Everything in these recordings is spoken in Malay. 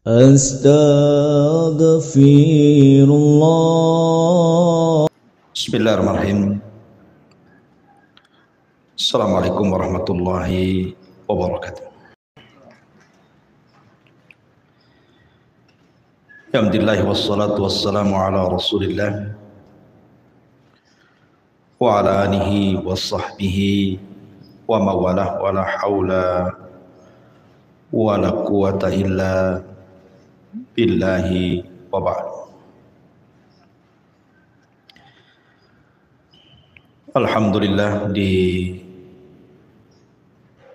Astaghfirullah. Bismillahirrahmanirrahim. Assalamualaikum warahmatullahi wabarakatuh. Alhamdulillah wassalatu wassalamu ala Rasulillah wa ala alihi wa sahbihi wa mawalah wa la hawla wa la quwata illa billahi wa ba'd. Alhamdulillah, di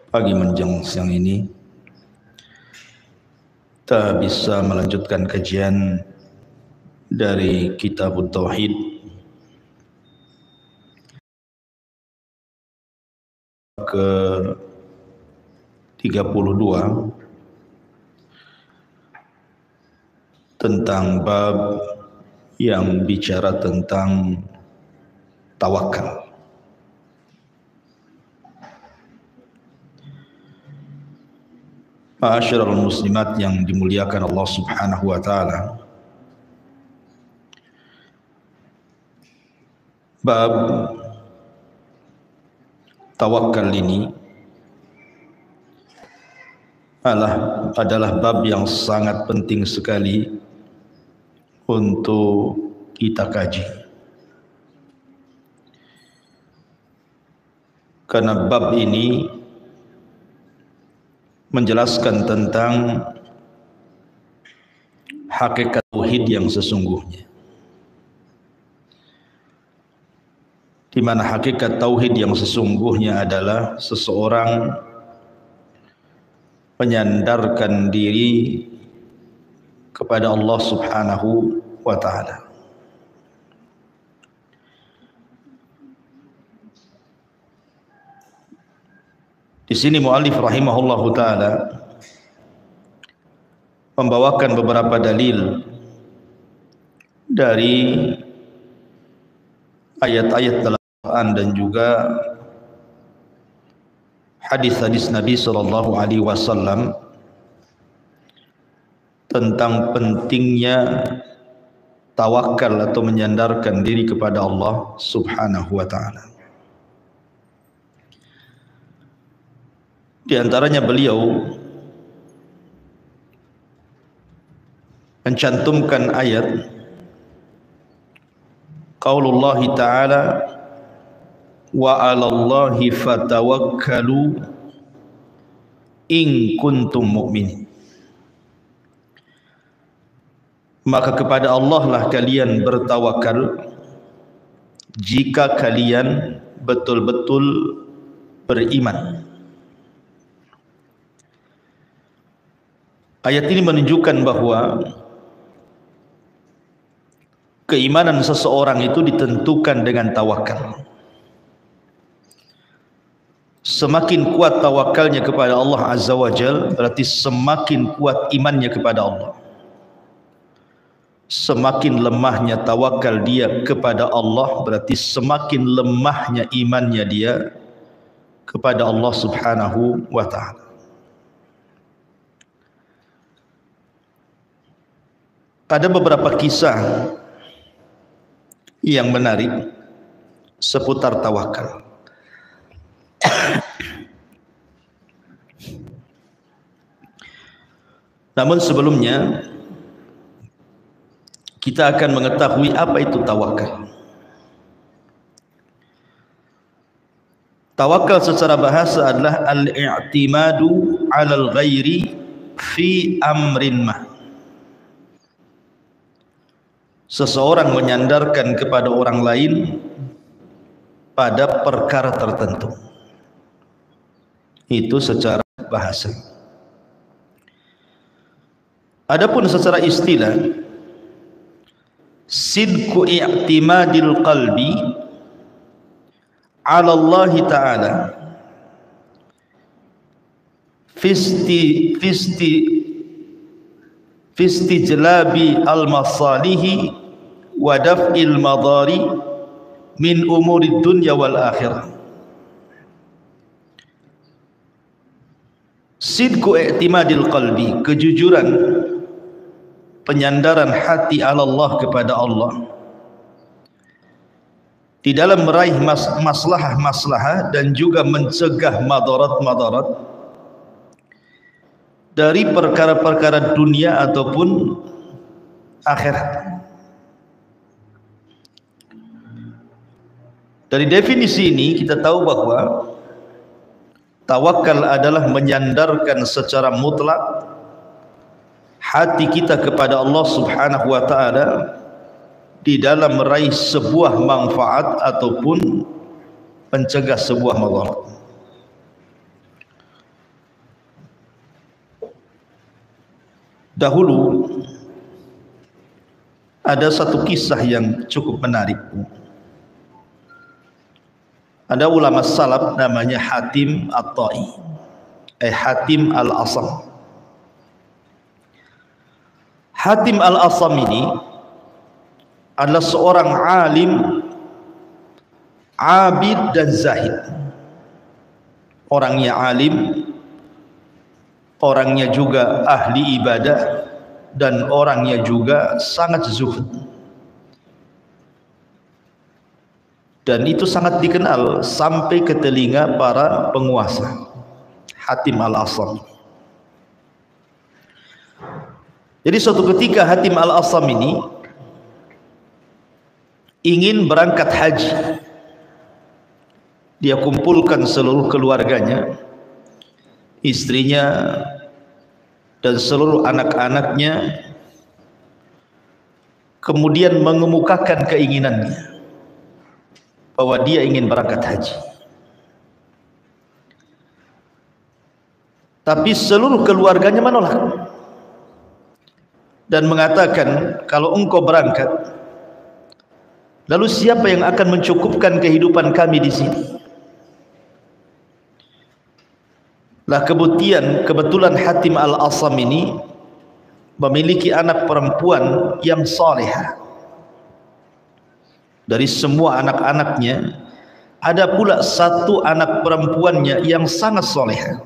pagi menjelang siang ini kita bisa melanjutkan kajian dari Kitab Tauhid ke 32 tentang bab yang bicara tentang tawakal. Ma'asyiral muslimat yang dimuliakan Allah Subhanahu wa taala. Bab tawakal ini adalah bab yang sangat penting sekali untuk kita kaji. Karena bab ini menjelaskan tentang hakikat tauhid yang sesungguhnya. Di mana hakikat tauhid yang sesungguhnya adalah seseorang menyandarkan diri kepada Allah Subhanahu wa taala. Di sini muallif rahimahullahu taala membawakan beberapa dalil dari ayat-ayat dalam Al-Quran dan juga hadis-hadis Nabi sallallahu alaihi wasallam tentang pentingnya tawakal atau menyandarkan diri kepada Allah Subhanahu wa taala. Di antaranya beliau mencantumkan ayat qaulullah ta'ala wa 'alallahi fatawakkalu in kuntum mu'minin. Maka kepada Allah lah kalian bertawakal jika kalian betul-betul beriman. Ayat ini menunjukkan bahwa keimanan seseorang itu ditentukan dengan tawakal. Semakin kuat tawakalnya kepada Allah Azza wa Jalla, berarti semakin kuat imannya kepada Allah. Semakin lemahnya tawakal dia kepada Allah, berarti semakin lemahnya imannya dia kepada Allah Subhanahu wa taala. Ada beberapa kisah yang menarik seputar tawakal. Namun sebelumnya kita akan mengetahui apa itu tawakal. Tawakal secara bahasa adalah al-i'timadu 'alal ghairi fi amrin ma. Seseorang menyandarkan kepada orang lain pada perkara tertentu. Itu secara bahasa. Adapun secara istilah, sidqu i'timadil qalbi 'ala Allah Ta'ala fisti jelabi al-masalihi wa daf'il madari min umurid dunya wal akhirah. Sidqu i'timadil qalbi, kejujuran penyandaran hati Allah kepada Allah di dalam meraih maslahah dan juga mencegah madarat-madarat dari perkara-perkara dunia ataupun akhirat. Dari definisi ini kita tahu bahwa tawakal adalah menyandarkan secara mutlak hati kita kepada Allah Subhanahu wa taala di dalam meraih sebuah manfaat ataupun mencegah sebuah madarat. Dahulu ada satu kisah yang cukup menarik. Ada ulama salaf namanya Hatim At-Tai, Hatim Al-Asam. Hatim Al-Asam ini adalah seorang alim, abid dan zahid. Orangnya alim, orangnya juga ahli ibadah, dan orangnya juga sangat zuhud. Dan itu sangat dikenal sampai ke telinga para penguasa. Hatim Al-Asam. Jadi suatu ketika Hatim Al-Asam ini ingin berangkat haji. Dia kumpulkan seluruh keluarganya, istrinya dan seluruh anak-anaknya, kemudian mengemukakan keinginannya bahwa dia ingin berangkat haji. Tapi seluruh keluarganya menolak dan mengatakan, kalau engkau berangkat, lalu siapa yang akan mencukupkan kehidupan kami di sini? Lah kebetulan Hatim Al-Asam ini memiliki anak perempuan yang salihah. Dari semua anak-anaknya ada pula satu anak perempuannya yang sangat salihah.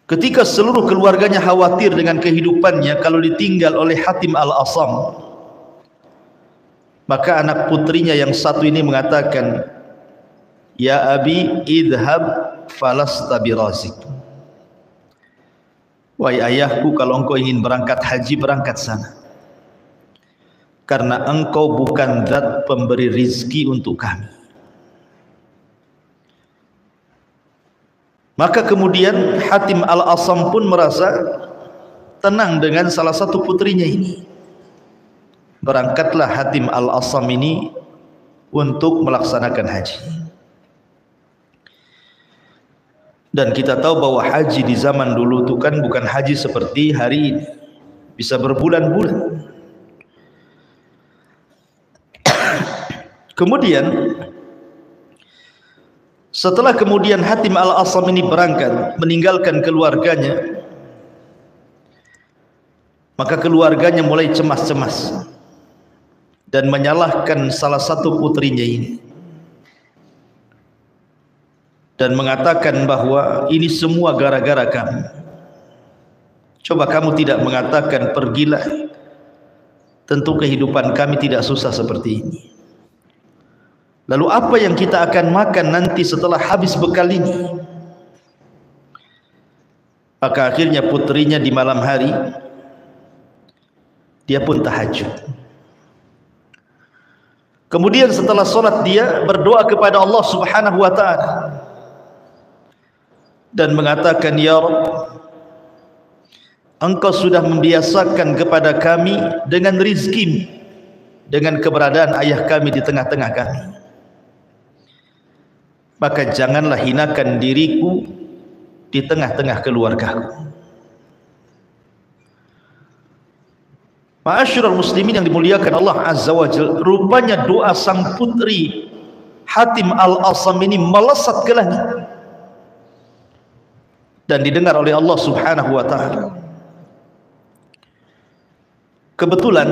Ketika seluruh keluarganya khawatir dengan kehidupannya kalau ditinggal oleh Hatim Al-Asam, maka anak putrinya yang satu ini mengatakan, "Ya abi, idhab falasta birazik." Wahai ayahku, kalau engkau ingin berangkat haji, berangkat sana, karena engkau bukan zat pemberi rizki untuk kami. Maka kemudian Hatim Al-Asam pun merasa tenang dengan salah satu putrinya ini. Berangkatlah Hatim Al-Asam ini untuk melaksanakan haji. Dan kita tahu bahwa haji di zaman dulu itu kan bukan haji seperti hari ini, bisa berbulan-bulan. Kemudian setelah kemudian Hatim Al-Asam ini berangkat meninggalkan keluarganya, maka keluarganya mulai cemas-cemas dan menyalahkan salah satu putrinya ini dan mengatakan bahwa ini semua gara-gara kamu. Coba kamu tidak mengatakan pergilah, tentu kehidupan kami tidak susah seperti ini. Lalu apa yang kita akan makan nanti setelah habis bekal ini? Maka akhirnya putrinya di malam hari dia pun tahajud. Kemudian setelah sholat dia berdoa kepada Allah Subhanahu wa ta'ala dan mengatakan, "Ya Rabb, Engkau sudah membiasakan kepada kami dengan rizki, dengan keberadaan ayah kami di tengah-tengah kami. Maka janganlah hinakan diriku di tengah-tengah keluargaku." Ma'asyiral muslimin yang dimuliakan Allah Azza wa Jalla, rupanya doa sang putri Hatim Al-Asam ini melesat ke langit dan didengar oleh Allah Subhanahu wa ta'ala. Kebetulan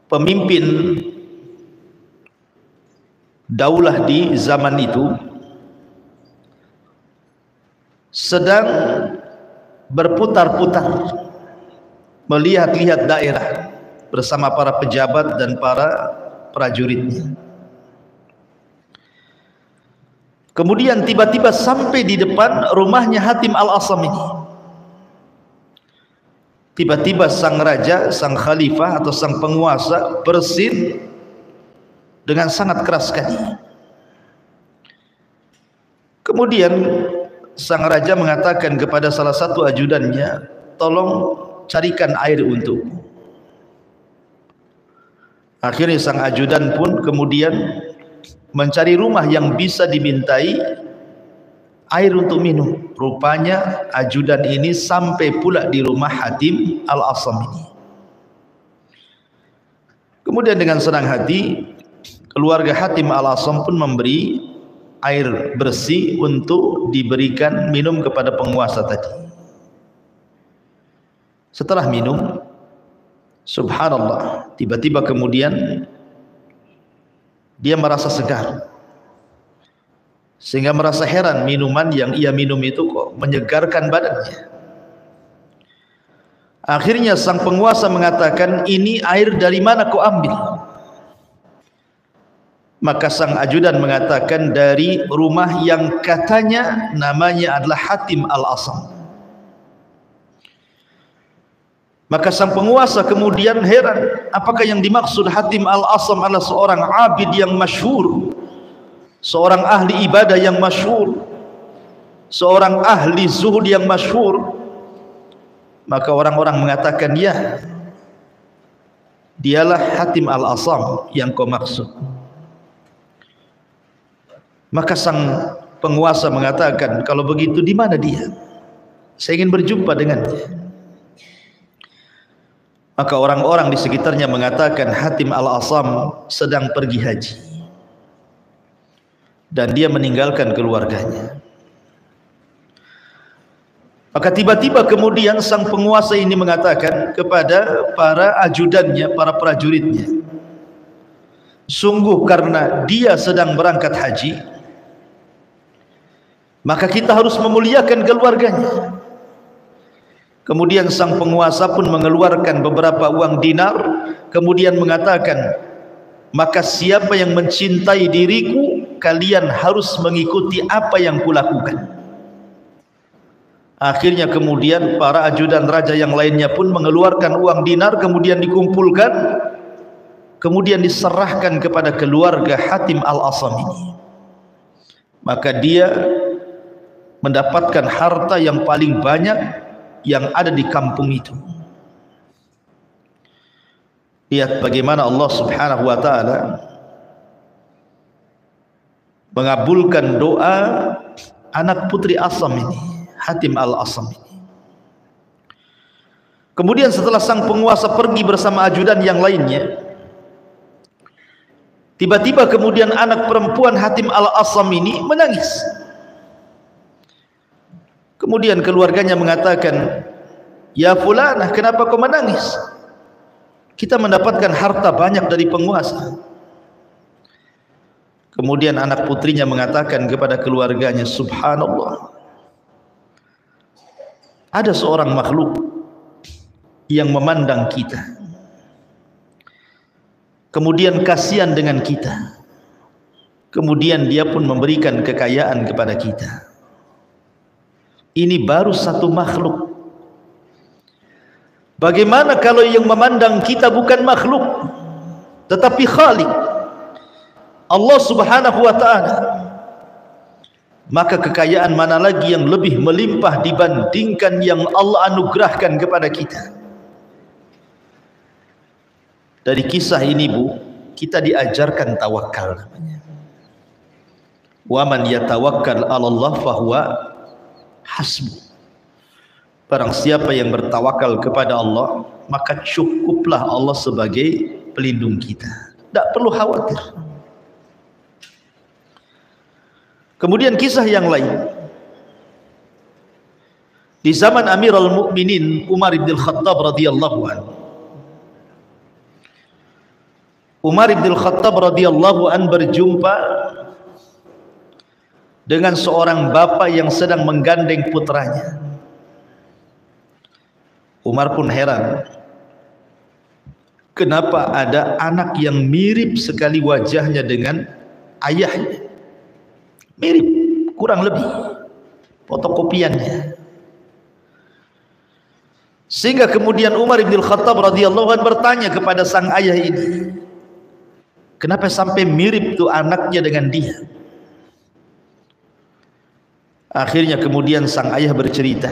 pemimpin daulah di zaman itu sedang berputar-putar melihat-lihat daerah bersama para pejabat dan para prajuritnya. Kemudian tiba-tiba sampai di depan rumahnya Hatim Al-Asam ini. Tiba-tiba sang raja, sang khalifah atau sang penguasa bersin dengan sangat keras sekali. Kemudian sang raja mengatakan kepada salah satu ajudannya, tolong carikan air untuk. Akhirnya sang ajudan pun kemudian mencari rumah yang bisa dimintai air untuk minum. Rupanya ajudan ini sampai pula di rumah Hatim Al-Asam ini. Kemudian dengan senang hati keluarga Hatim Al-Asam pun memberi air bersih untuk diberikan minum kepada penguasa tadi. Setelah minum, subhanallah, tiba-tiba kemudian dia merasa segar, sehingga merasa heran minuman yang ia minum itu kok menyegarkan badannya. Akhirnya sang penguasa mengatakan, ini air dari mana kau ambil? Maka sang ajudan mengatakan, dari rumah yang katanya namanya adalah Hatim Al-Asam. Maka sang penguasa kemudian heran, apakah yang dimaksud Hatim Al-Asam adalah seorang abid yang masyhur, seorang ahli ibadah yang masyhur, seorang ahli zuhud yang masyhur. Maka orang-orang mengatakan, ya, dialah Hatim Al-Asam yang kau maksud. Maka sang penguasa mengatakan, kalau begitu di mana dia? Saya ingin berjumpa dengannya. Maka orang-orang di sekitarnya mengatakan, Hatim Al-Asam sedang pergi haji dan dia meninggalkan keluarganya. Maka tiba-tiba kemudian sang penguasa ini mengatakan kepada para ajudannya, para prajuritnya, sungguh karena dia sedang berangkat haji, maka kita harus memuliakan keluarganya. Kemudian sang penguasa pun mengeluarkan beberapa uang dinar, kemudian mengatakan, maka siapa yang mencintai diriku, kalian harus mengikuti apa yang kulakukan. Akhirnya kemudian para ajudan raja yang lainnya pun mengeluarkan uang dinar, kemudian dikumpulkan, kemudian diserahkan kepada keluarga Hatim Al-Asam ini. Maka dia mendapatkan harta yang paling banyak yang ada di kampung itu. Lihat bagaimana Allah Subhanahu wa taala mengabulkan doa anak putri Asam ini, Hatim Al-Asam ini. Kemudian setelah sang penguasa pergi bersama ajudan yang lainnya, tiba-tiba kemudian anak perempuan Hatim Al-Asam ini menangis. Kemudian keluarganya mengatakan, ya fulanah, kenapa kau menangis? Kita mendapatkan harta banyak dari penguasa. Kemudian anak putrinya mengatakan kepada keluarganya, subhanallah, ada seorang makhluk yang memandang kita, kemudian kasihan dengan kita, kemudian dia pun memberikan kekayaan kepada kita. Ini baru satu makhluk. Bagaimana kalau yang memandang kita bukan makhluk, tetapi Khalik, Allah Subhanahu wa ta'ala? Maka kekayaan mana lagi yang lebih melimpah dibandingkan yang Allah anugerahkan kepada kita? Dari kisah ini, Bu, kita diajarkan tawakal namanya. Wa man yatawakkal 'ala Allah fahuwa hasbuh. Barang siapa yang bertawakal kepada Allah, maka cukuplah Allah sebagai pelindung kita. Tidak perlu khawatir. Kemudian kisah yang lain, di zaman Amirul Mukminin Umar bin Khattab radhiyallahu anhu. Umar bin Khattab radhiyallahu anhu berjumpa dengan seorang bapak yang sedang menggandeng putranya. Umar pun heran, kenapa ada anak yang mirip sekali wajahnya dengan ayahnya. Mirip, kurang lebih fotokopiannya. Sehingga kemudian Umar bin Khattab radhiyallahu anhu bertanya kepada sang ayah ini, kenapa sampai mirip tuh anaknya dengan dia? Akhirnya kemudian sang ayah bercerita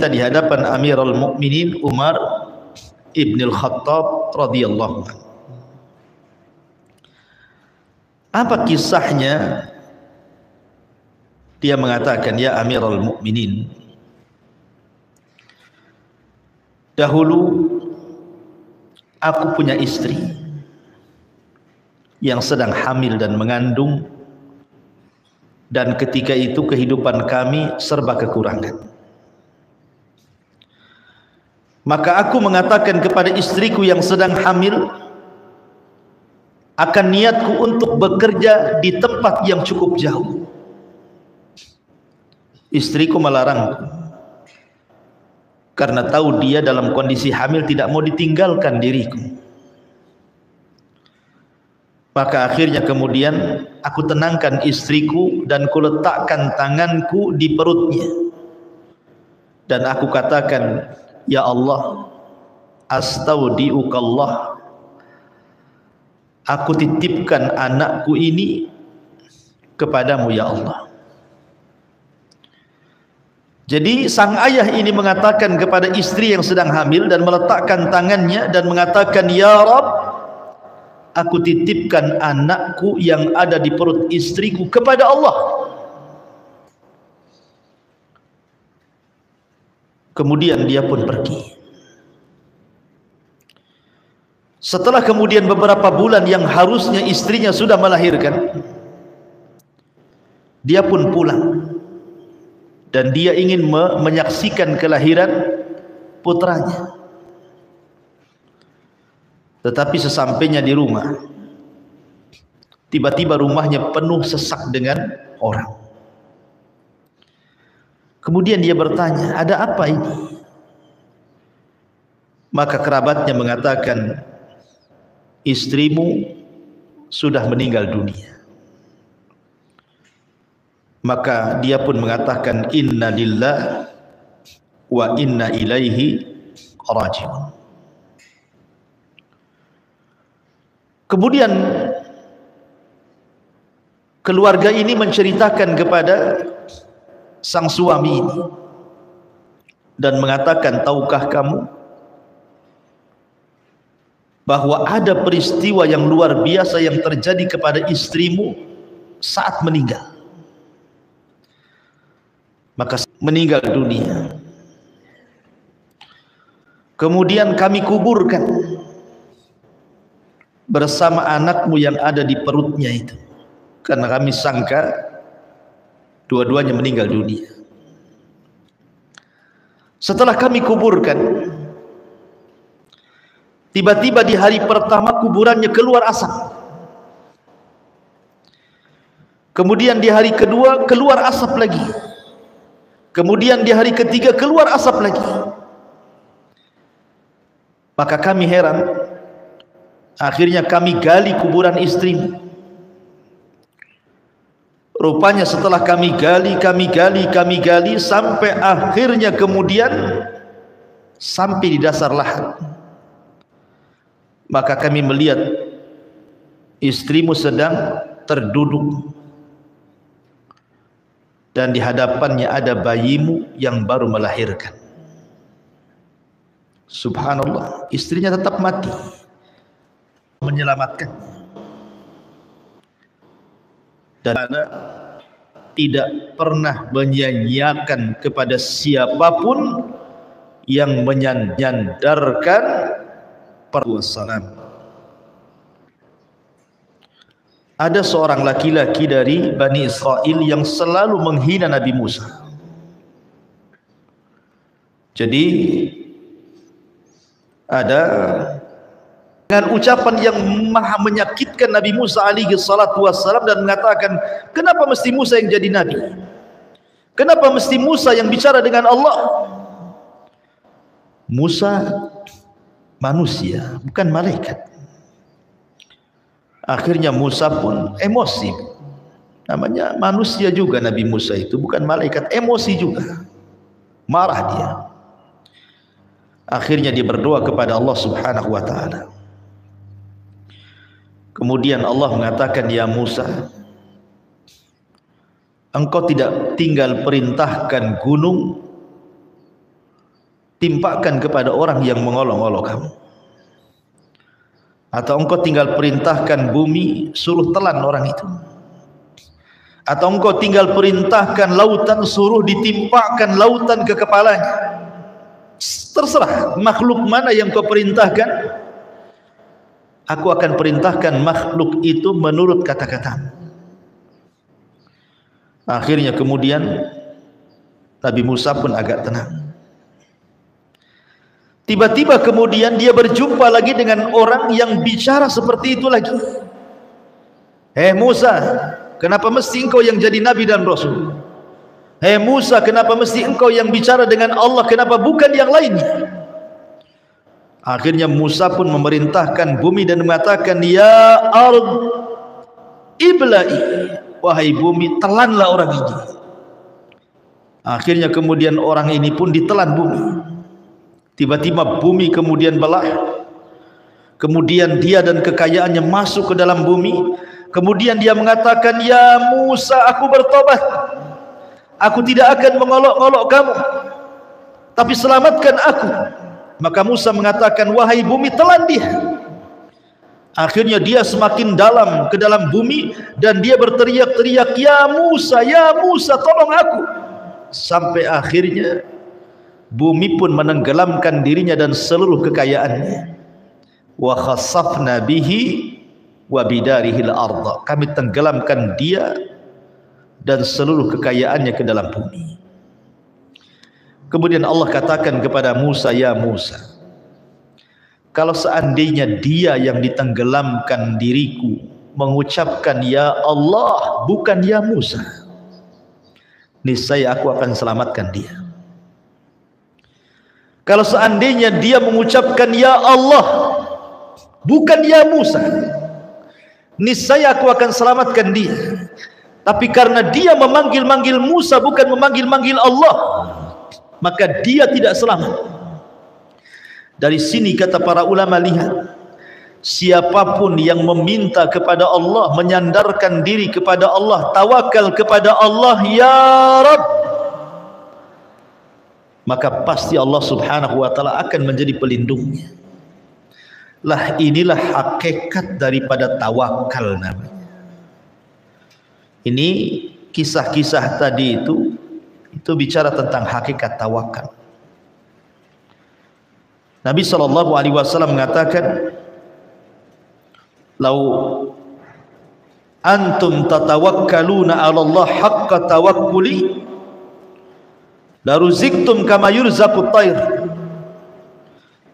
di hadapan Amirul Mukminin Umar ibn Khattab radhiyallahu anhu. Apa kisahnya? Dia mengatakan, ya Amirul Mukminin, dahulu aku punya istri yang sedang hamil dan mengandung, dan ketika itu kehidupan kami serba kekurangan. Maka aku mengatakan kepada istriku yang sedang hamil akan niatku untuk bekerja di tempat yang cukup jauh. Istriku melarangku karena tahu dia dalam kondisi hamil tidak mau ditinggalkan diriku. Maka akhirnya kemudian aku tenangkan istriku dan kuletakkan tanganku di perutnya, dan aku katakan, ya Allah, astaudiukallah, aku titipkan anakku ini kepadamu ya Allah. Jadi sang ayah ini mengatakan kepada istri yang sedang hamil dan meletakkan tangannya dan mengatakan, ya Rabb, aku titipkan anakku yang ada di perut istriku kepada Allah. Kemudian dia pun pergi. Setelah kemudian beberapa bulan yang harusnya istrinya sudah melahirkan, dia pun pulang dan dia ingin menyaksikan kelahiran putranya. Tetapi sesampainya di rumah, tiba-tiba rumahnya penuh sesak dengan orang. Kemudian dia bertanya, ada apa ini? Maka kerabatnya mengatakan, istrimu sudah meninggal dunia. Maka dia pun mengatakan, inna lillah wa inna ilaihi raji'un. Kemudian keluarga ini menceritakan kepada sang suami ini dan mengatakan, tahukah kamu bahwa ada peristiwa yang luar biasa yang terjadi kepada istrimu saat meninggal? Maka meninggal dunia. Kemudian kami kuburkan bersama anakmu yang ada di perutnya itu, karena kami sangka dua-duanya meninggal dunia. Setelah kami kuburkan, tiba-tiba di hari pertama kuburannya keluar asap. Kemudian di hari kedua keluar asap lagi. Kemudian di hari ketiga keluar asap lagi. Maka kami heran. Akhirnya kami gali kuburan istrimu. Rupanya setelah kami gali sampai akhirnya kemudian sampai di dasar lahat. Maka kami melihat istrimu sedang terduduk dan di hadapannya ada bayimu yang baru melahirkan. Subhanallah, istrinya tetap mati, menyelamatkan. Dan tidak pernah menyanyiakan kepada siapapun yang menyandarkan perbuatan. Ada seorang laki-laki dari Bani Israel yang selalu menghina Nabi Musa. Jadi ada dengan ucapan yang maha menyakitkan Nabi Musa alaihi salatu wassalam dan mengatakan, kenapa mesti Musa yang jadi nabi? Kenapa mesti Musa yang bicara dengan Allah? Musa manusia, bukan malaikat. Akhirnya Musa pun emosi. Namanya manusia juga Nabi Musa itu, bukan malaikat, emosi juga. Marah dia. Akhirnya dia berdoa kepada Allah Subhanahu wa taala. Kemudian Allah mengatakan, "Ya Musa, engkau tidak tinggal perintahkan gunung timpakan kepada orang yang mengolok-olok kamu, atau engkau tinggal perintahkan bumi suruh telan orang itu, atau engkau tinggal perintahkan lautan suruh ditimpakan lautan ke kepalanya. Terserah makhluk mana yang kau perintahkan, aku akan perintahkan makhluk itu menurut kata-katamu." Akhirnya kemudian Nabi Musa pun agak tenang. Tiba-tiba kemudian dia berjumpa lagi dengan orang yang bicara seperti itu lagi. Musa, kenapa mesti engkau yang jadi nabi dan rasul? Musa, kenapa mesti engkau yang bicara dengan Allah, kenapa bukan yang lainnya? Akhirnya Musa pun memerintahkan bumi dan mengatakan, "Ya ard ibla'i," wahai bumi, telanlah orang ini. Akhirnya kemudian orang ini pun ditelan bumi. Tiba-tiba bumi kemudian belah. Kemudian dia dan kekayaannya masuk ke dalam bumi. Kemudian dia mengatakan, "Ya Musa, aku bertobat. Aku tidak akan mengolok-olok kamu, tapi selamatkan aku." Maka Musa mengatakan, "Wahai bumi, telan dia." Akhirnya dia semakin dalam ke dalam bumi dan dia berteriak-teriak, "Ya Musa, ya Musa, tolong aku." Sampai akhirnya bumi pun menenggelamkan dirinya dan seluruh kekayaannya. Wa khasafna bihi wa bidarihil arda. Kami tenggelamkan dia dan seluruh kekayaannya ke dalam bumi. Kemudian Allah katakan kepada Musa, "Ya Musa, kalau seandainya dia yang ditenggelamkan diriku mengucapkan ya Allah bukan ya Musa, niscaya aku akan selamatkan dia. Kalau seandainya dia mengucapkan ya Allah bukan ya Musa, niscaya aku akan selamatkan dia. Tapi karena dia memanggil-manggil Musa bukan memanggil-manggil Allah, maka dia tidak selamat." Dari sini kata para ulama, lihat, siapapun yang meminta kepada Allah, menyandarkan diri kepada Allah, tawakal kepada Allah, ya Rabb, maka pasti Allah Subhanahu wa taala akan menjadi pelindungnya. Lah inilah hakikat daripada tawakal namanya. Ini kisah-kisah tadi itu bicara tentang hakikat tawakal. Nabi SAW mengatakan, "Lau antum tatawakkaluna 'ala Allah haqqa tawakkuli laruziktum kama yurzaqut tayr."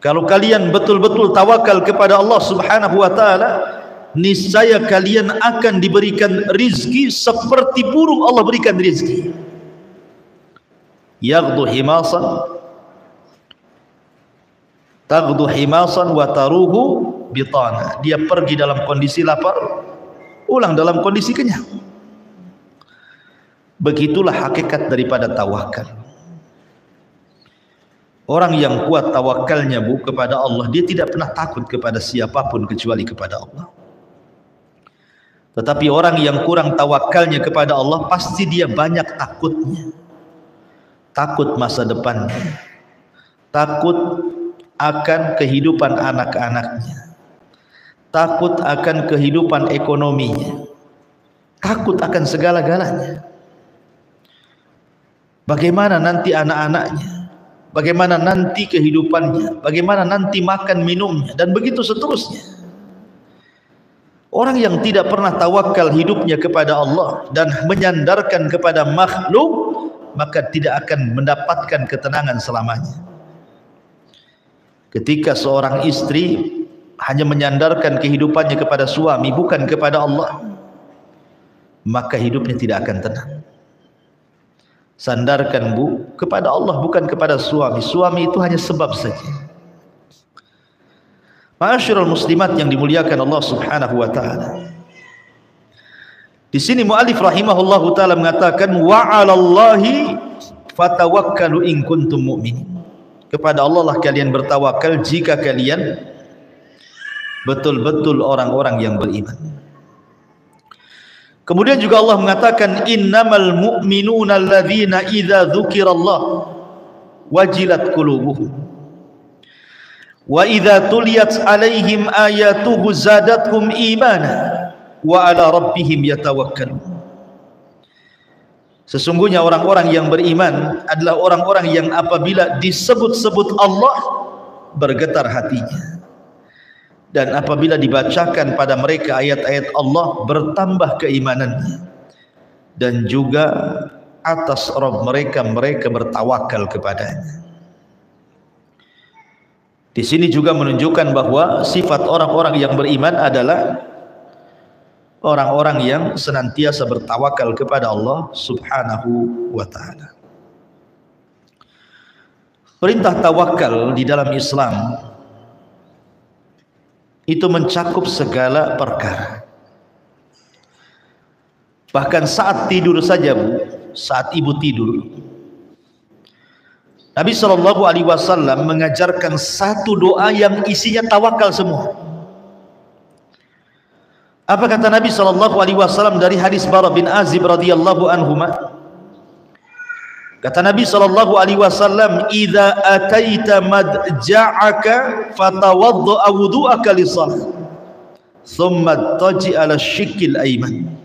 Kalau kalian betul-betul tawakal kepada Allah Subhanahu wa taala, niscaya kalian akan diberikan rizki seperti burung Allah berikan rizki. Yaghdu himasan taghdu himasan wa taruhu bitana. Dia pergi dalam kondisi lapar, pulang dalam kondisi kenyang. Begitulah hakikat daripada tawakal. Orang yang kuat tawakalnya kepada Allah, dia tidak pernah takut kepada siapapun kecuali kepada Allah. Tetapi orang yang kurang tawakalnya kepada Allah, pasti dia banyak takutnya. Takut masa depannya, takut akan kehidupan anak-anaknya, takut akan kehidupan ekonominya, takut akan segala-galanya. Bagaimana nanti anak-anaknya, bagaimana nanti kehidupannya, bagaimana nanti makan minumnya, dan begitu seterusnya. Orang yang tidak pernah tawakal hidupnya kepada Allah dan menyandarkan kepada makhluk, maka tidak akan mendapatkan ketenangan selamanya. Ketika seorang istri hanya menyandarkan kehidupannya kepada suami bukan kepada Allah, maka hidupnya tidak akan tenang. Sandarkan kepada Allah, bukan kepada suami. Suami itu hanya sebab saja. Ma'asyiral muslimat yang dimuliakan Allah Subhanahu wa taala. Di sini muallif rahimahullahu taala mengatakan wa 'alallahi fatawakkalu in kuntum mu'minin. Kepada Allah lah kalian bertawakal jika kalian betul-betul orang-orang yang beriman. Kemudian juga Allah mengatakan innamal mu'minuna alladzina idza dzukirallah wajilat qulubuhum wa idza tuliyat 'alaihim ayatuhu zadatkum imana wa 'ala rabbihim yatawakkalun. Sesungguhnya orang-orang yang beriman adalah orang-orang yang apabila disebut-sebut Allah bergetar hatinya, dan apabila dibacakan pada mereka ayat-ayat Allah bertambah keimanannya, dan juga atas Rabb mereka bertawakal kepadanya. Di sini juga menunjukkan bahwa sifat orang-orang yang beriman adalah orang-orang yang senantiasa bertawakal kepada Allah Subhanahu wa taala. Perintah tawakal di dalam Islam itu mencakup segala perkara. Bahkan saat tidur saja, saat ibu tidur, Nabi SAW mengajarkan satu doa yang isinya tawakal semua. Apa kata Nabi SAW dari hadis Bara bin Azib radhiyallahu anhuma? Kata Nabi SAW, "Idza ataita madja'aka fatawadda wudu'aka lis-shalah, thumma taji 'ala syikil aiman."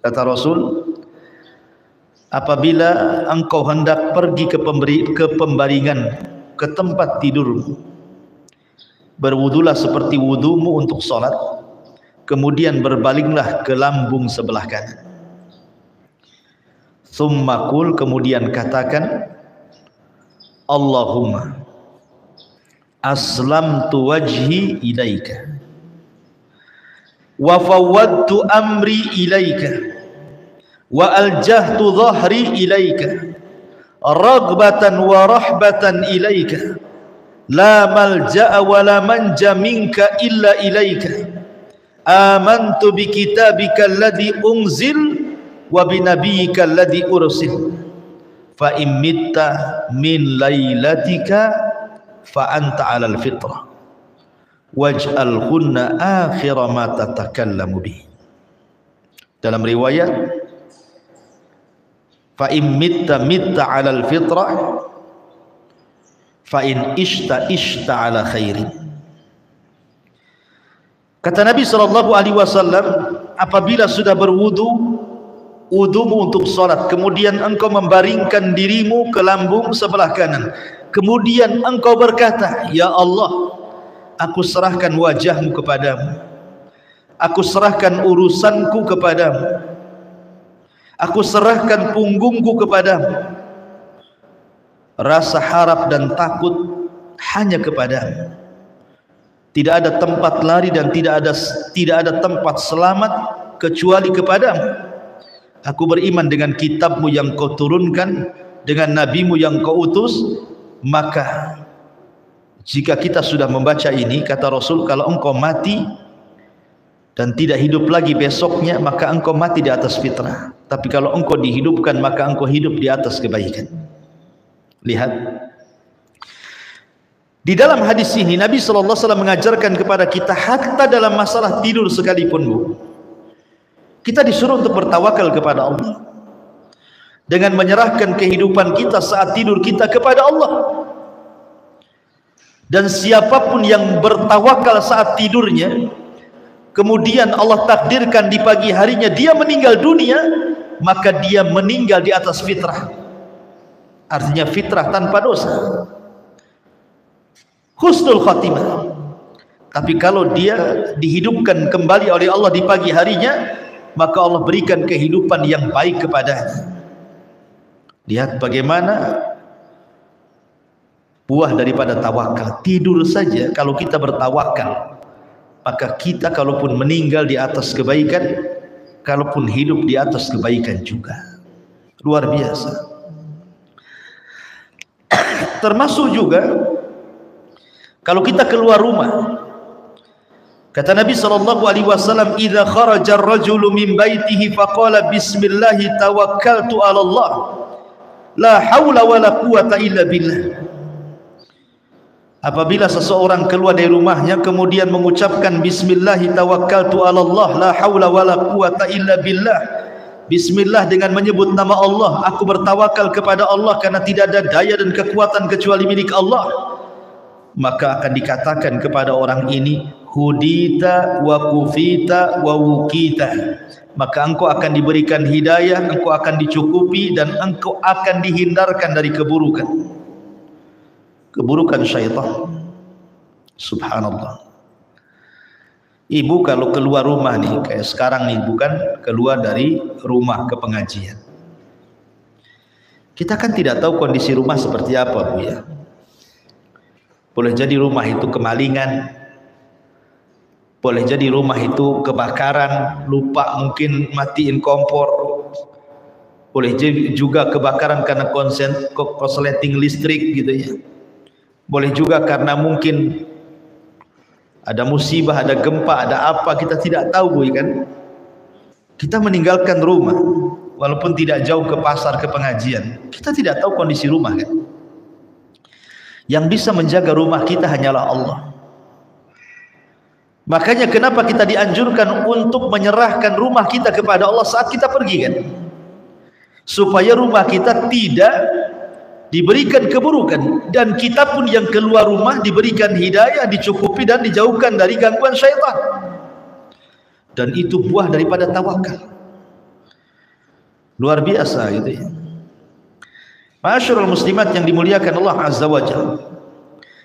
Kata Rasul, apabila engkau hendak pergi ke pembaringan, ke tempat tidurmu, berwudulah seperti wudumu untuk salat, kemudian berbalinglah ke lambung sebelah kanan. Tsumma qul, kemudian katakan, Allahumma aslamtu wajhi ilaika wa fawwadtu amri ilaika wa aljahtu dhahri ilaika raghbatan wa rahbatan ilaika la malja'a wa la manja minka illa ilaika amantu bi kitabika alladhi unzil wa bi nabiyyika alladhi ursil fa in mitta min lailatika fa anta 'alal fitrah waj'al kunna akhira ma tatakallamu bi. Dalam riwayat fa in mitta 'alal fitrah fa in ishta 'ala khairin. Kata Nabi SAW, apabila sudah wudumu untuk sholat, kemudian engkau membaringkan dirimu ke lambung sebelah kanan, kemudian engkau berkata, Ya Allah, aku serahkan wajahmu kepadamu, aku serahkan urusanku kepadamu, aku serahkan punggungku kepadamu, rasa harap dan takut hanya kepadamu. Tidak ada tempat lari dan tidak ada tempat selamat kecuali kepadamu. Aku beriman dengan kitabmu yang kau turunkan, dengan nabimu yang kau utus. Maka jika kita sudah membaca ini, kata Rasul, kalau engkau mati dan tidak hidup lagi besoknya, maka engkau mati di atas fitrah. Tapi kalau engkau dihidupkan, maka engkau hidup di atas kebaikan. Lihat, di dalam hadis ini Nabi SAW mengajarkan kepada kita, hatta dalam masalah tidur sekalipun, kita disuruh untuk bertawakal kepada Allah, dengan menyerahkan kehidupan kita saat tidur kita kepada Allah. Dan siapapun yang bertawakal saat tidurnya, kemudian Allah takdirkan di pagi harinya dia meninggal dunia, maka dia meninggal di atas fitrah. Artinya fitrah tanpa dosa, husnul khatimah. Tapi kalau dia dihidupkan kembali oleh Allah di pagi harinya, maka Allah berikan kehidupan yang baik kepadanya. Lihat bagaimana buah daripada tawakal. Tidur saja kalau kita bertawakal, maka kita kalaupun meninggal di atas kebaikan, kalaupun hidup di atas kebaikan juga. Luar biasa. Termasuk juga kalau kita keluar rumah, kata Nabi SAW, "Idza kharaja ar-rajulu min baitihi faqala bismillah tawakkaltu 'ala Allah, la haula wala quwata illa billah." Apabila seseorang keluar dari rumahnya kemudian mengucapkan bismillah tawakkaltu 'ala Allah, la haula wala quwata illa billah, bismillah dengan menyebut nama Allah, aku bertawakal kepada Allah karena tidak ada daya dan kekuatan kecuali milik Allah, maka akan dikatakan kepada orang ini, hudita wa kufita wa wukita, maka engkau akan diberikan hidayah, engkau akan dicukupi, dan engkau akan dihindarkan dari keburukan syaitan. Subhanallah. Ibu kalau keluar rumah nih, kayak sekarang nih, bukan keluar dari rumah ke pengajian, kita kan tidak tahu kondisi rumah seperti apa, Bu, ya. Boleh jadi rumah itu kemalingan, boleh jadi rumah itu kebakaran, lupa mungkin matiin kompor, boleh jadi juga kebakaran karena korsleting listrik gitu ya, boleh juga karena mungkin ada musibah, ada gempa, ada apa, kita tidak tahu, Bu, kan. Kita meninggalkan rumah walaupun tidak jauh ke pasar, ke pengajian, kita tidak tahu kondisi rumah, kan. Yang bisa menjaga rumah kita hanyalah Allah. Makanya kenapa kita dianjurkan untuk menyerahkan rumah kita kepada Allah saat kita pergi, kan, supaya rumah kita tidak diberikan keburukan, dan kita pun yang keluar rumah diberikan hidayah, dicukupi dan dijauhkan dari gangguan syaitan. Dan itu buah daripada tawakal. Luar biasa gitu ya. Ma'asyiral muslimat yang dimuliakan Allah Azza wa Jalla.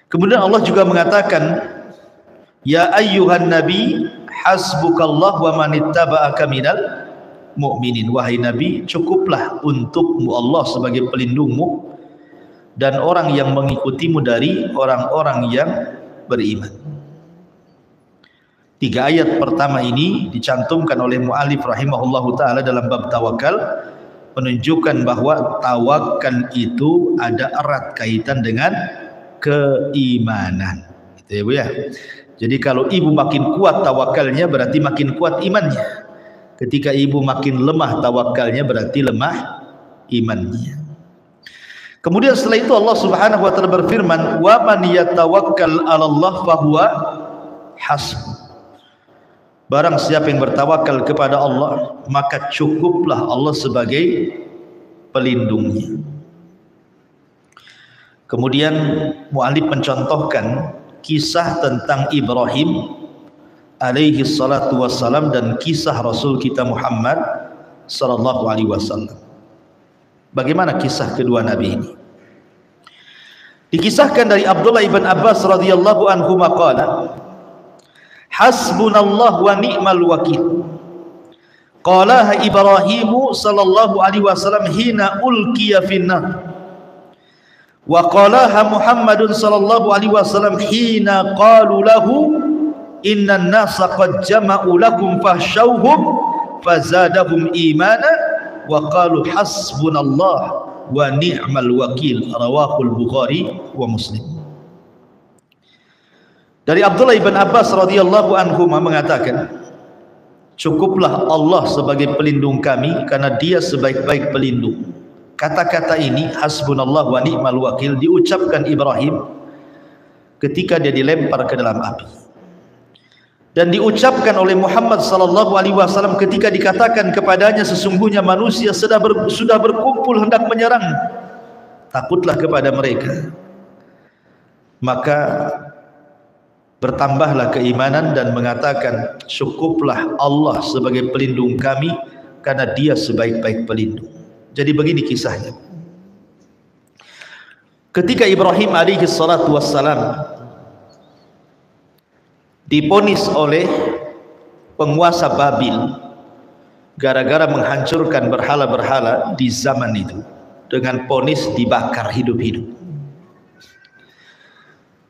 Kemudian Allah juga mengatakan, ya ayyuhan nabi hasbukallah wa manittaba'aka minal mu'minin. Wahai nabi, cukuplah untukmu Allah sebagai pelindungmu dan orang yang mengikutimu dari orang-orang yang beriman. 3 ayat pertama ini dicantumkan oleh mu'alif rahimahullahu ta'ala dalam bab tawakal, menunjukkan bahwa tawakal itu ada erat kaitan dengan keimanan, gitu ya, Bu, ya. Jadi kalau ibu makin kuat tawakalnya berarti makin kuat imannya. Ketika ibu makin lemah tawakalnya berarti lemah imannya. Kemudian setelah itu Allah Subhanahu wa taala berfirman, wa man yatawakkal 'ala Allah fahuwa hasbuh. Barang siapa yang bertawakal kepada Allah, maka cukuplah Allah sebagai pelindungnya. Kemudian mu'alif mencontohkan kisah tentang Ibrahim alaihi salatu wassalam dan kisah Rasul kita Muhammad sallallahu alaihi wasallam. Bagaimana kisah kedua nabi ini? Dikisahkan dari Abdullah ibn Abbas radhiyallahu anhu maqala, hasbunallah wa ni'mal wakil. Qalaha Ibrahimu sallallahu alaihi wasallam hina ulqiya finnar, wa qalaha Muhammadun sallallahu alaihi wasallam hina qalu lahu innan nasa qad jama'u lakum fahshawhum fazadahum imana wa qalu hasbunallah wa ni'mal wakil. Rawahul Bukhari wa Muslim. Dari Abdullah ibn Abbas radhiyallahu anhu mengatakan, cukuplah Allah sebagai pelindung kami karena dia sebaik-baik pelindung. Kata-kata ini hasbunallah wa ni'mal wakil diucapkan Ibrahim ketika dia dilempar ke dalam api, dan diucapkan oleh Muhammad sallallahu alaihi wasallam ketika dikatakan kepadanya sesungguhnya manusia sudah berkumpul hendak menyerang, takutlah kepada mereka. Maka bertambahlah keimanan dan mengatakan cukuplah Allah sebagai pelindung kami karena dia sebaik-baik pelindung. Jadi begini kisahnya. Ketika Ibrahim alaihi salatu wassalam diponis oleh penguasa Babil gara-gara menghancurkan berhala-berhala di zaman itu, dengan ponis dibakar hidup-hidup,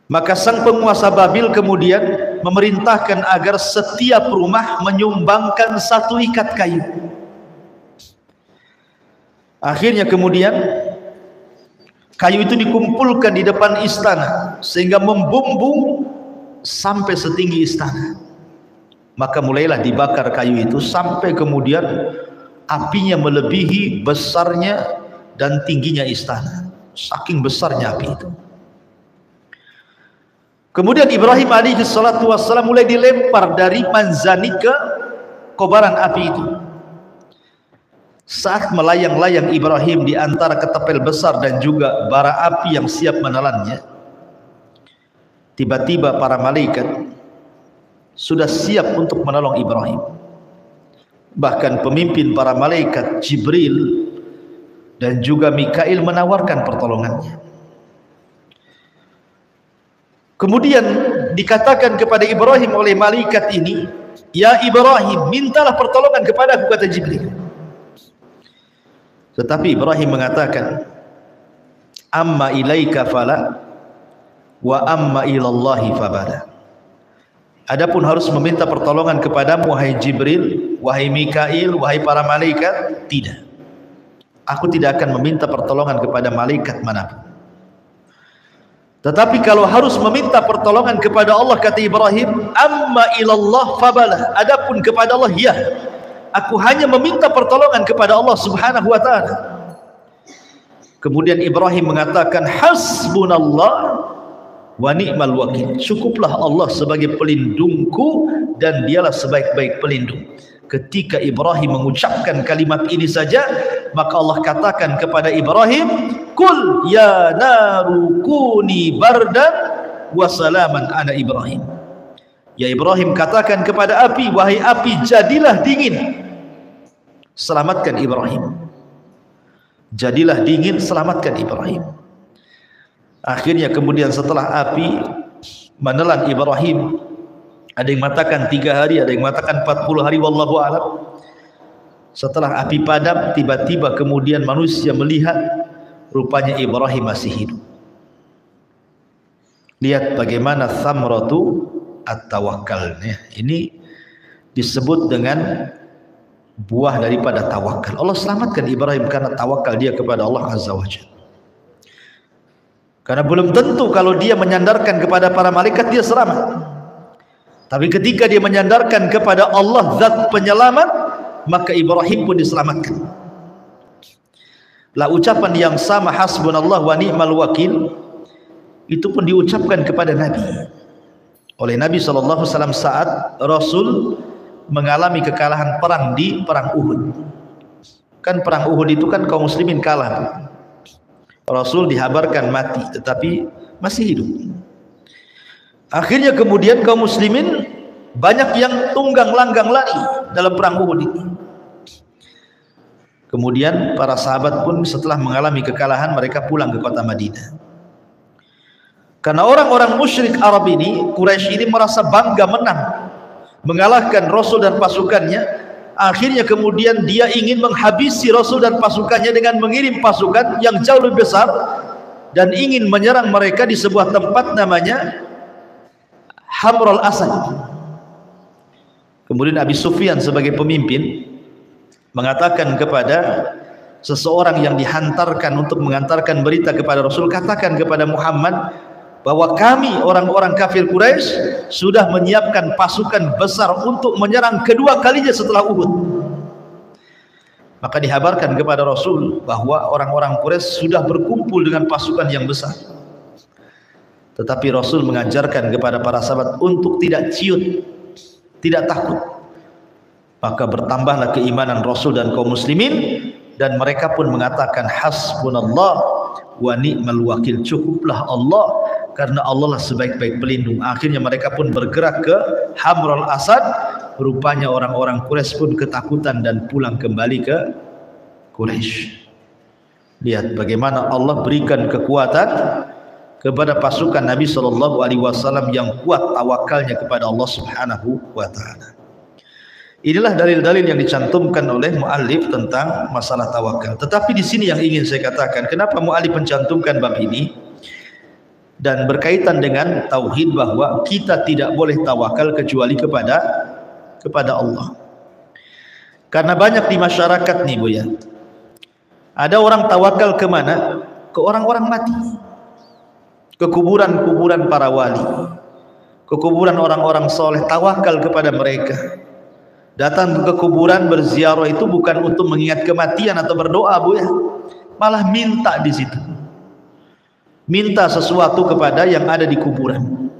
maka sang penguasa Babil kemudian memerintahkan agar setiap rumah menyumbangkan 1 ikat kayu. Akhirnya kemudian Kayu itu dikumpulkan di depan istana sehingga membumbung sampai setinggi istana. Maka mulailah dibakar kayu itu sampai kemudian apinya melebihi besarnya dan tingginya istana. Saking besarnya api itu. Kemudian Ibrahim alaihi salatu wassalam mulai dilempar dari manzani ke kobaran api itu. Saat melayang-layang Ibrahim di antara ketapel besar dan juga bara api yang siap menelannya, tiba-tiba para malaikat sudah siap untuk menolong Ibrahim. Bahkan pemimpin para malaikat Jibril dan juga Mikail menawarkan pertolongannya. Kemudian dikatakan kepada Ibrahim oleh malaikat ini, "Ya Ibrahim, mintalah pertolongan kepadaku," kata Jibril. Tetapi Ibrahim mengatakan, "Amma ilaika fala wa amma ilallahi fabala." Adapun harus meminta pertolongan kepadamu wahai Jibril, wahai Mikail, wahai para malaikat, tidak. Aku tidak akan meminta pertolongan kepada malaikat manapun. Tetapi kalau harus meminta pertolongan kepada Allah, kata Ibrahim, amma ilallah fabala. Adapun kepada Allah, ya, aku hanya meminta pertolongan kepada Allah subhanahu wa ta'ala. Kemudian Ibrahim mengatakan, hasbunallah wa ni'mal wakil. Cukuplah Allah sebagai pelindungku dan dialah sebaik-baik pelindung. Ketika Ibrahim mengucapkan kalimat ini saja, maka Allah katakan kepada Ibrahim, kul ya naru kuni bardan wa salaman ala Ibrahim. Ya Ibrahim, katakan kepada api, wahai api, jadilah dingin, selamatkan Ibrahim. Jadilah dingin, selamatkan Ibrahim. Akhirnya kemudian setelah api menelan Ibrahim, ada yang mengatakan 3 hari, ada yang mengatakan 40 hari, wallahu a'lam. Setelah api padam, tiba-tiba kemudian manusia melihat rupanya Ibrahim masih hidup. Lihat bagaimana thamratu at-tawakkal. Ini disebut dengan buah daripada tawakal. Allah selamatkan Ibrahim karena tawakal dia kepada Allah Azza wa Jalla. Karena belum tentu kalau dia menyandarkan kepada para malaikat dia selamat. Tapi ketika dia menyandarkan kepada Allah zat penyelamat, maka Ibrahim pun diselamatkan. Lah ucapan yang sama, hasbunallah wa ni'mal wakil, itu pun diucapkan kepada Nabi oleh Nabi SAW saat Rasul mengalami kekalahan perang di perang Uhud. Kan perang Uhud itu kan kaum muslimin kalah. Rasul dihabarkan mati tetapi masih hidup. Akhirnya kemudian kaum muslimin banyak yang tunggang langgang lari dalam perang Uhud ini. Kemudian para sahabat pun setelah mengalami kekalahan, mereka pulang ke kota Madinah. Karena orang-orang musyrik Arab ini, Quraisy ini merasa bangga menang, mengalahkan Rasul dan pasukannya. Akhirnya kemudian dia ingin menghabisi Rasul dan pasukannya dengan mengirim pasukan yang jauh lebih besar dan ingin menyerang mereka di sebuah tempat namanya Hamrul Asad. Kemudian Abi Sufyan sebagai pemimpin mengatakan kepada seseorang yang dihantarkan untuk mengantarkan berita kepada Rasul, katakan kepada Muhammad bahwa kami orang-orang kafir Quraisy sudah menyiapkan pasukan besar untuk menyerang kedua kalinya setelah Uhud. Maka dihabarkan kepada Rasul bahwa orang-orang Quraisy sudah berkumpul dengan pasukan yang besar. Tetapi Rasul mengajarkan kepada para sahabat untuk tidak ciut, tidak takut. Maka bertambahlah keimanan Rasul dan kaum muslimin, dan mereka pun mengatakan hasbunallah wa ni'mal wakil, cukuplah Allah karena Allah lah sebaik-baik pelindung. Akhirnya mereka pun bergerak ke Hamrul Asad. Rupanya orang-orang Quraisy pun ketakutan dan pulang kembali ke Quraisy. Lihat bagaimana Allah berikan kekuatan kepada pasukan Nabi SAW yang kuat tawakalnya kepada Allah Subhanahu wa ta'ala. Inilah dalil-dalil yang dicantumkan oleh muallif tentang masalah tawakal. Tetapi di sini yang ingin saya katakan, kenapa muallif mencantumkan bab ini dan berkaitan dengan tauhid, bahwa kita tidak boleh tawakal kecuali kepada Allah. Karena banyak di masyarakat nih Bu ya, ada orang tawakal kemana? ke orang-orang mati, ke kuburan-kuburan para wali, ke kuburan orang-orang soleh, tawakal kepada mereka. Datang ke kuburan berziarah itu bukan untuk mengingat kematian atau berdoa, Bu ya, malah minta di situ, minta sesuatu kepada yang ada di kuburan,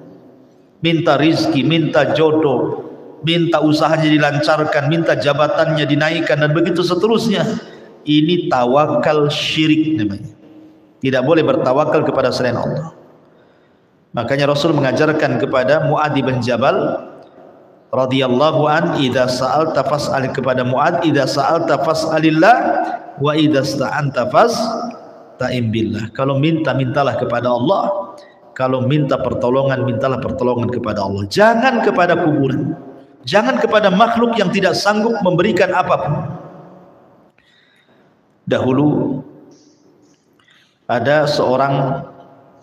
minta rizki, minta jodoh, minta usahanya dilancarkan, minta jabatannya dinaikkan, dan begitu seterusnya. Ini tawakal syirik namanya. Tidak boleh bertawakal kepada selain Allah. Makanya Rasul mengajarkan kepada Mu'adz bin Jabal radhiyallahu an, idza sa'alta fas'al, kepada Mu'adz, idza sa'alta fas'alillah wa idza sta'anta fasta'in billah. Kalau minta, mintalah kepada Allah. Kalau minta pertolongan, mintalah pertolongan kepada Allah. Jangan kepada kuburan, jangan kepada makhluk yang tidak sanggup memberikan apapun. Dahulu ada seorang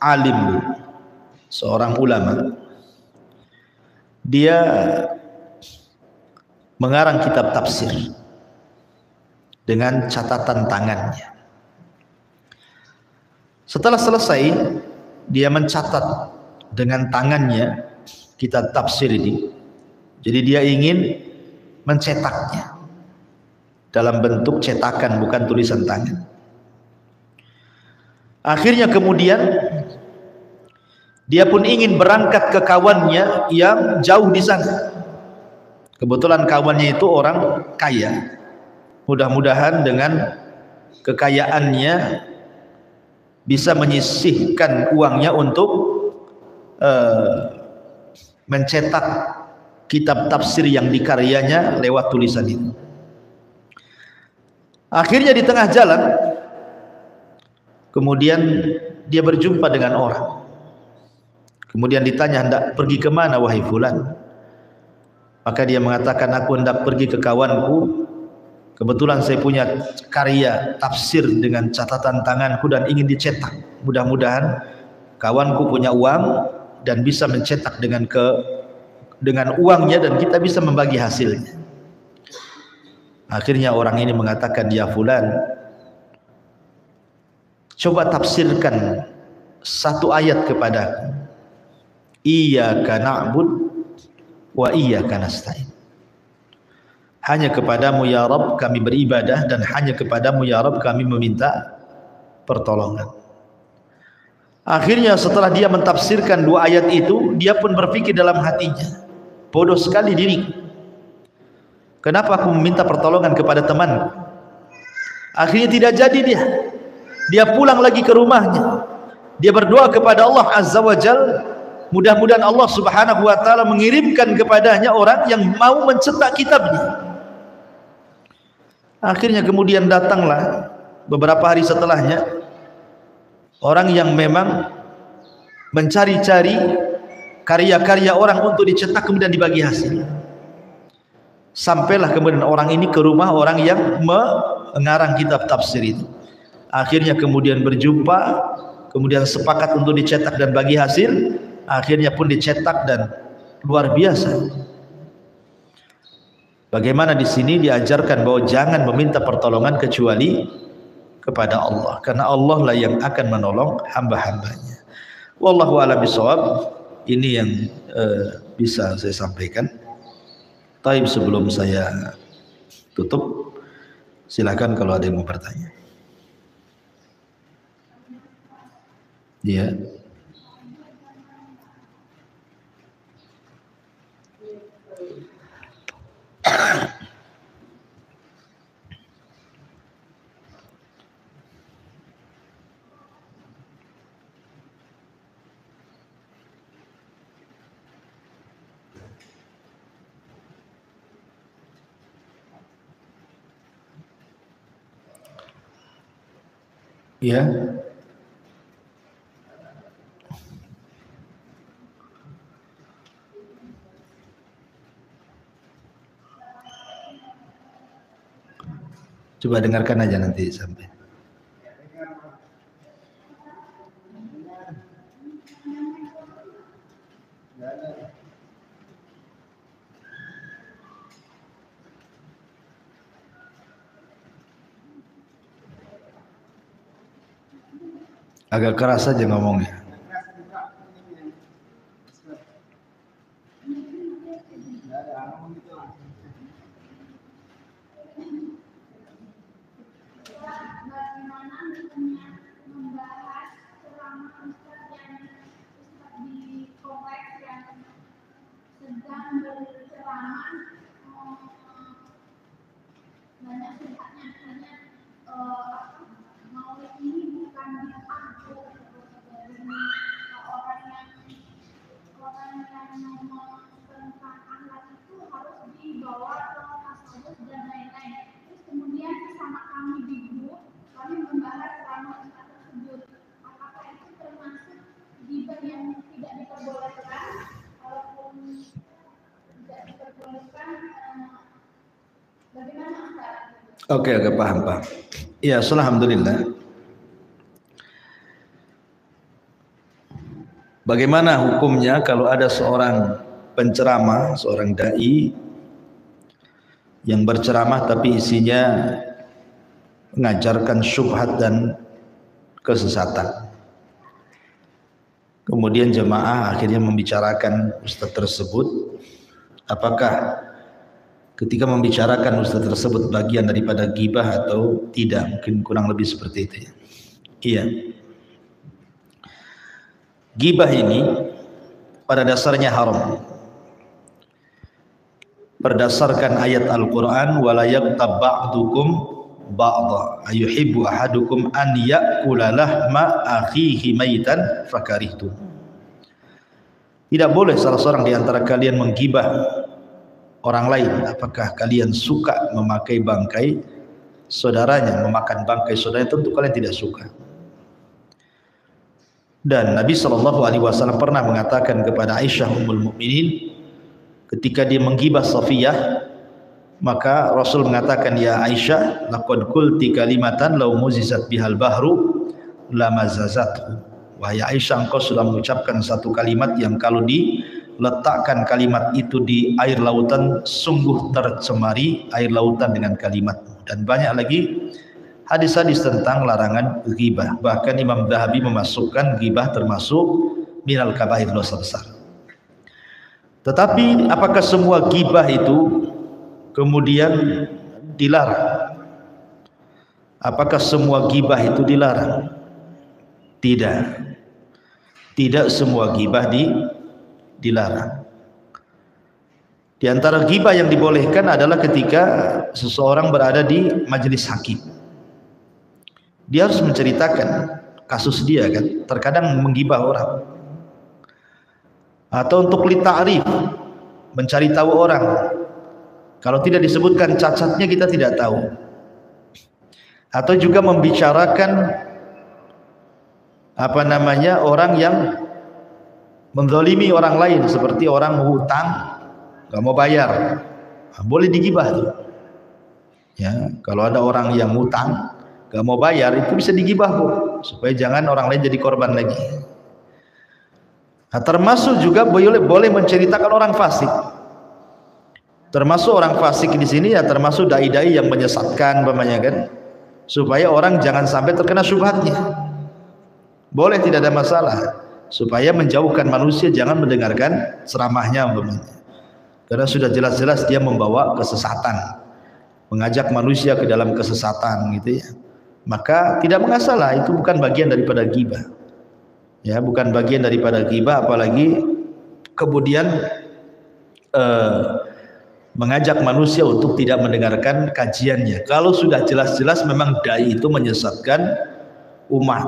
alim, seorang ulama, dia mengarang kitab tafsir dengan catatan tangannya. Setelah selesai, dia mencatat dengan tangannya kitab tafsir ini. Jadi dia ingin mencetaknya dalam bentuk cetakan, bukan tulisan tangan. Akhirnya kemudian dia pun ingin berangkat ke kawannya yang jauh di sana. Kebetulan kawannya itu orang kaya. Mudah-mudahan dengan kekayaannya bisa menyisihkan uangnya untuk mencetak kitab tafsir yang dikaryanya lewat tulisan itu. Akhirnya di tengah jalan kemudian dia berjumpa dengan orang. Kemudian ditanya, hendak pergi kemana wahai fulan? Maka dia mengatakan, aku hendak pergi ke kawanku. Kebetulan saya punya karya tafsir dengan catatan tanganku dan ingin dicetak. Mudah-mudahan kawanku punya uang dan bisa mencetak dengan uangnya, dan kita bisa membagi hasilnya. Akhirnya orang ini mengatakan, ya fulan, coba tafsirkan satu ayat kepadaku. Iyyaka na'bud wa iyyaka nasta'in. Hanya kepadamu ya Rabb kami beribadah, dan hanya kepadamu ya Rabb kami meminta pertolongan. Akhirnya setelah dia mentafsirkan dua ayat itu, dia pun berpikir dalam hatinya, bodoh sekali diriku. Kenapa aku meminta pertolongan kepada temanku? Akhirnya tidak jadi dia. Dia pulang lagi ke rumahnya. Dia berdoa kepada Allah Azza wa Jalla, mudah-mudahan Allah Subhanahu wa taala mengirimkan kepadanya orang yang mau mencetak kitabnya. Akhirnya kemudian datanglah beberapa hari setelahnya orang yang memang mencari-cari karya-karya orang untuk dicetak kemudian dibagi hasil. Sampailah kemudian orang ini ke rumah orang yang mengarang kitab tafsir itu. Akhirnya kemudian berjumpa, kemudian sepakat untuk dicetak dan bagi hasil. Akhirnya pun dicetak dan luar biasa. Bagaimana di sini diajarkan bahwa jangan meminta pertolongan kecuali kepada Allah, karena Allah lah yang akan menolong hamba-hambanya. Wallahu a'lam bishawab. Ini yang bisa saya sampaikan. Taib, sebelum saya tutup, silakan kalau ada yang mau bertanya. Ya. Ya. Coba dengarkan aja nanti sampai. Agak keras aja ngomongnya. Oke, paham. Ya, alhamdulillah. Bagaimana hukumnya kalau ada seorang penceramah, seorang dai yang berceramah tapi isinya mengajarkan syubhat dan kesesatan. Kemudian jemaah akhirnya membicarakan ustaz tersebut, apakah ketika membicarakan ustaz tersebut bagian daripada ghibah atau tidak? Mungkin kurang lebih seperti itu ya. Iya. Ghibah ini pada dasarnya haram. Berdasarkan ayat Al-Qur'an, wala yaghtab ba'dukum ba'dha ayuhibbu ahadukum an ya'kula lahma akhihi maitan fakarihtum. Tidak boleh salah seorang di antara kalian menggibah orang lain. Apakah kalian suka memakai bangkai saudaranya, memakan bangkai saudaranya? Tentu kalian tidak suka. Dan Nabi SAW pernah mengatakan kepada Aisyah Ummul Mukminin ketika dia menggibah Safiyah, maka Rasul mengatakan, ya Aisyah, laqad qulti kalimatan law muzizat bihal bahru lamazazathu. Wahai Aisyah, engkau sudah mengucapkan satu kalimat yang kalau diletakkan kalimat itu di air lautan sungguh tercemari air lautan dengan kalimat. Dan banyak lagi hadis-hadis tentang larangan ghibah. Bahkan Imam Dhahabi memasukkan ghibah termasuk minal kabair, dosa besar. Tetapi apakah semua ghibah itu kemudian dilarang? Apakah semua ghibah itu dilarang? Tidak. Tidak semua ghibah dilarang. Di antara ghibah yang dibolehkan adalah ketika seseorang berada di majelis hakim. Dia harus menceritakan kasus dia kan, terkadang menggibah orang. Atau untuk lita'rif, mencari tahu orang. Kalau tidak disebutkan cacatnya kita tidak tahu. Atau juga membicarakan orang yang menzalimi orang lain, seperti orang hutang nggak mau bayar, boleh digibah tuh. Ya, kalau ada orang yang hutang nggak mau bayar, itu bisa digibah Bu, supaya jangan orang lain jadi korban lagi. Nah, termasuk juga boleh menceritakan orang fasik. Termasuk orang fasik di sini ya termasuk dai-dai yang menyesatkan kan, supaya orang jangan sampai terkena syubhatnya. Boleh, tidak ada masalah, supaya menjauhkan manusia jangan mendengarkan ceramahnya karena sudah jelas-jelas dia membawa kesesatan, mengajak manusia ke dalam kesesatan gitu ya. Maka tidak masalah, itu bukan bagian daripada ghibah. Ya, bukan bagian daripada ghibah, apalagi kemudian mengajak manusia untuk tidak mendengarkan kajiannya. Kalau sudah jelas-jelas memang dai itu menyesatkan umat.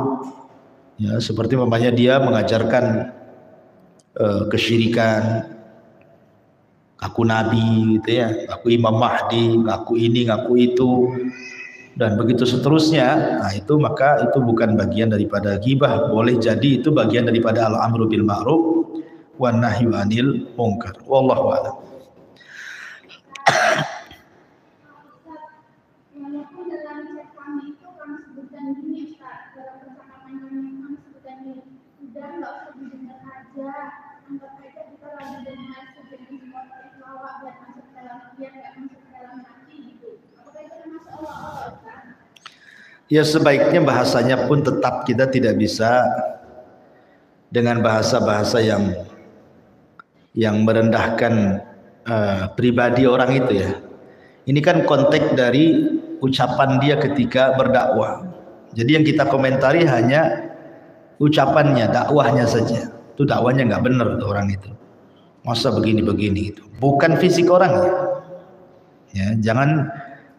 Ya, seperti umpamanya dia mengajarkan kesyirikan, ngaku nabi gitu ya, ngaku Imam Mahdi, ngaku ini, ngaku itu, dan begitu seterusnya. Nah, itu maka itu bukan bagian daripada ghibah. Boleh jadi itu bagian daripada al-amru bil ma'ruf wan nahyu 'anil munkar. Wallahu a'lam. Ya sebaiknya bahasanya pun tetap kita tidak bisa dengan bahasa-bahasa yang merendahkan pribadi orang itu ya. Ini kan konteks dari ucapan dia ketika berdakwah. Jadi yang kita komentari hanya ucapannya, dakwahnya saja. Itu dakwahnya nggak benar tuh orang itu. Masa begini-begini gitu. Bukan fisik orangnya. Ya, jangan,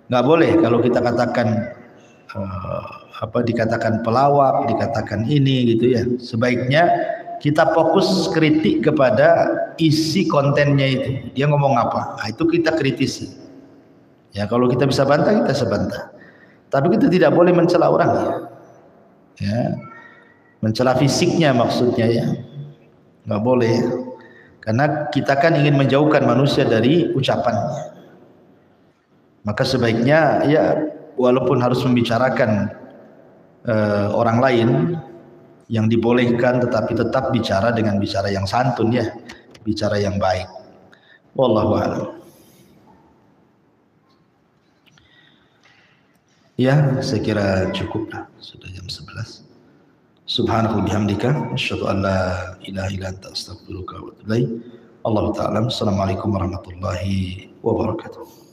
nggak boleh kalau kita katakan dikatakan pelawak, dikatakan ini gitu ya. Sebaiknya kita fokus kritik kepada isi kontennya itu. Dia ngomong apa? Nah, itu kita kritisi. Ya, kalau kita bisa bantah, kita sebantah. Tapi kita tidak boleh mencela orang ya. Ya. Mencela fisiknya maksudnya ya. Nggak boleh. Karena kita kan ingin menjauhkan manusia dari ucapannya. Maka sebaiknya ya walaupun harus membicarakan orang lain yang dibolehkan, tetapi tetap bicara dengan bicara yang santun ya, bicara yang baik. Wallahu a'lam. Ya, saya kira cukup lah, sudah jam 11. Subhanahu bihamdika asyhadu an la ilaha illa anta astaghfiruka wa atubu ilaik. Allahu ta'ala. Assalamualaikum warahmatullahi wabarakatuh.